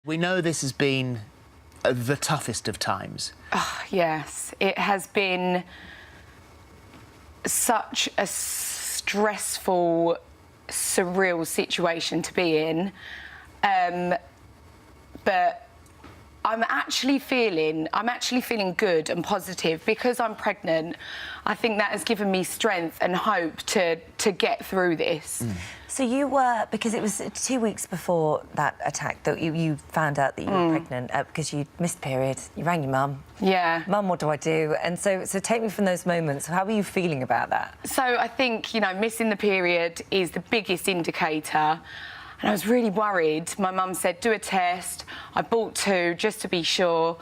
We know this has been the toughest of times. Oh, yes, it has been such a stressful, surreal situation to be in. But I'm actually feeling good and positive because I'm pregnant. I think that has given me strength and hope to get through this. So you were, because it was 2 weeks before that attack that you found out that you were pregnant because you missed period. You rang your mum. Yeah. Mum, what do I do? And so take me from those moments. How were you feeling about that? So I think, you know, missing the period is the biggest indicator. And I was really worried. My mum said, do a test. I bought 2 just to be sure.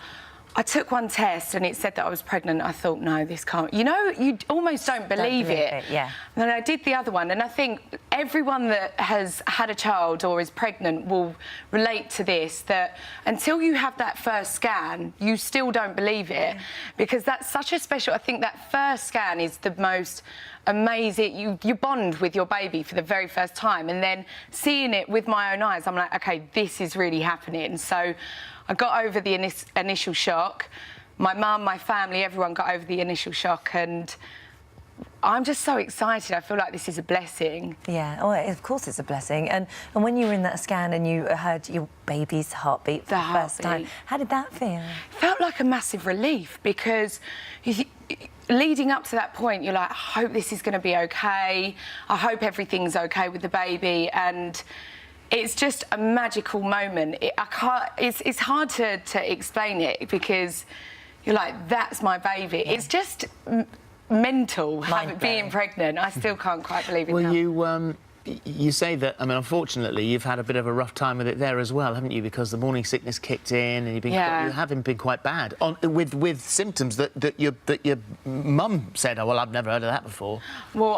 I took one test and it said that I was pregnant. I thought, no, this can't... You know, you almost don't believe it. Yeah. And then I did the other one, and I think everyone that has had a child or is pregnant will relate to this, that until you have that first scan, you still don't believe it, because that's such a special... I think that first scan is the most amazing. You bond with your baby for the very first time, and then seeing it with my own eyes, I'm like, OK, this is really happening. So I got over the initial shock. My mum, my family, everyone got over the initial shock, and I'm just so excited. I feel like this is a blessing. Yeah, oh, of course it's a blessing. And when you were in that scan and you heard your baby's heartbeat for the first time, how did that feel? It felt like a massive relief, because leading up to that point, you're like, I hope this is going to be OK. I hope everything's OK with the baby. And it's just a magical moment. It's hard to explain it, because you're like, that's my baby. Yeah. It's just mental, being pregnant. I still can't quite believe it now. Well, you say that, I mean, unfortunately, you've had a bit of a rough time with it there as well, haven't you? Because the morning sickness kicked in, and you haven't been quite bad with symptoms that your mum said, oh, well, I've never heard of that before. Well,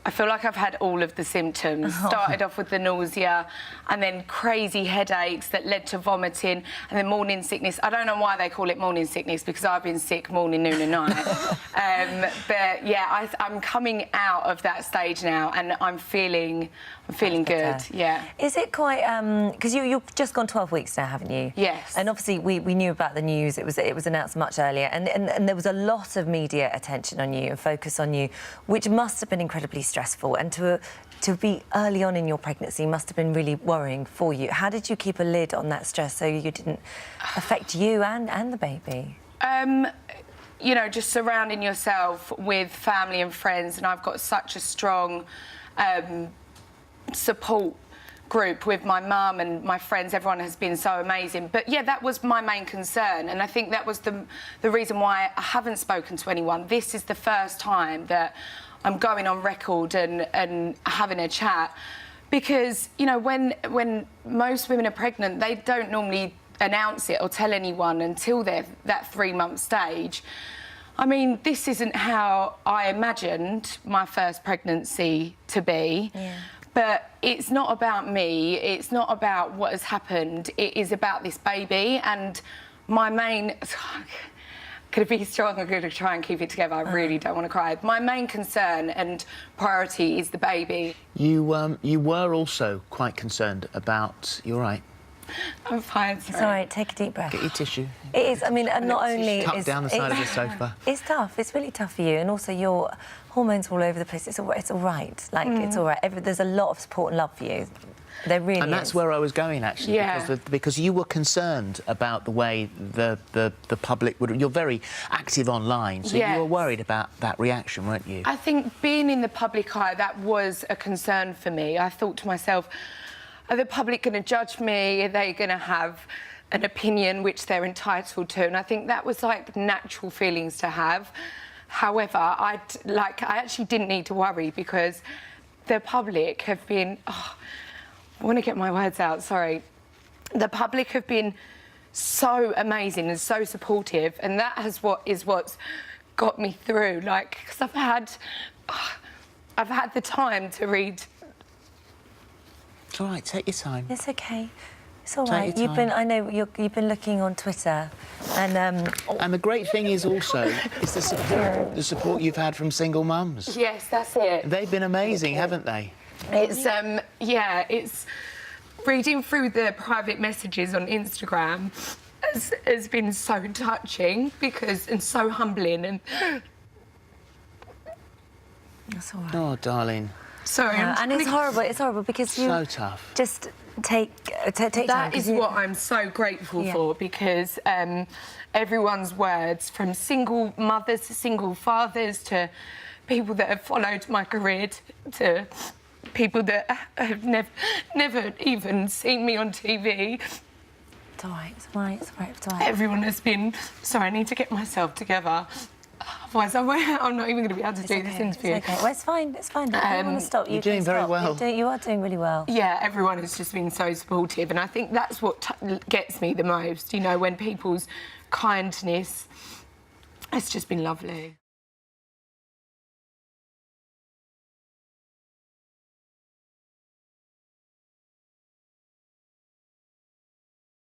I feel like I've had all of the symptoms. Started off with the nausea, and then crazy headaches that led to vomiting, and then morning sickness. I don't know why they call it morning sickness, because I've been sick morning, noon and night. But yeah, I'm coming out of that stage now, and I'm feeling good. Yeah. Is it quite because you've just gone 12 weeks now, haven't you? Yes. And obviously we knew about the news. It was announced much earlier, and there was a lot of media attention on you and focus on you, which must have been incredibly stressful. And to be early on in your pregnancy must have been really worrying for you. How did you keep a lid on that stress so you didn't affect you and the baby? You know, just surrounding yourself with family and friends, and I've got such a strong support group with my mum and my friends. Everyone has been so amazing. But yeah, that was my main concern, and I think that was the reason why I haven't spoken to anyone. This is the first time that I'm going on record and having a chat, because, you know, when most women are pregnant, they don't normally announce it or tell anyone until they're that 3-month stage. I mean, this isn't how I imagined my first pregnancy to be. Yeah. But it's not about me, it's not about what has happened, it is about this baby. And my main... Could it be strong? I'm going to try and keep it together. I really don't want to cry. My main concern and priority is the baby. You were also quite concerned about... You're right. I'm fine, sorry. It's all right, take a deep breath. Get your tissue. It is, I mean, not only... Tucked down the side of the sofa. It's tough, it's really tough for you, and also your hormones all over the place. It's all right, like, it's all right. There's a lot of support and love for you. There really is. And that's where I was going, actually, because you were concerned about the way the public would... You're very active online, so you were worried about that reaction, weren't you? I think being in the public eye, that was a concern for me. I thought to myself, are the public going to judge me? Are they going to have an opinion which they're entitled to? And I think that was, like, natural feelings to have. However, I actually didn't need to worry, because the public have been... I want to get my words out, sorry. The public have been so amazing and so supportive, and that is what's got me through. Like, because I've had the time to read. It's all right, take your time. It's okay. It's all right. I know you've been looking on Twitter, and the great thing is also is the support you've had from single mums. Yes, that's it. They've been amazing, haven't they? It's yeah, it's reading through the private messages on Instagram has been so touching and so humbling. And that's all right. Oh, darling. Sorry, and it's horrible. It's horrible because you So tough. just take time. That is what I'm so grateful for, because everyone's words, from single mothers to single fathers to people that have followed my career to people that have never even seen me on TV. It's all right. It's all right. It's all right. It's all right. Everyone has been... Sorry, I need to get myself together. Otherwise, I'm not even going to be able to do this interview. It's okay. Well, it's fine. It's fine. I don't want to stop you. You're doing very well. You are doing really well. Yeah, everyone has just been so supportive, and I think that's what gets me the most, you know, when people's kindness... It's just been lovely.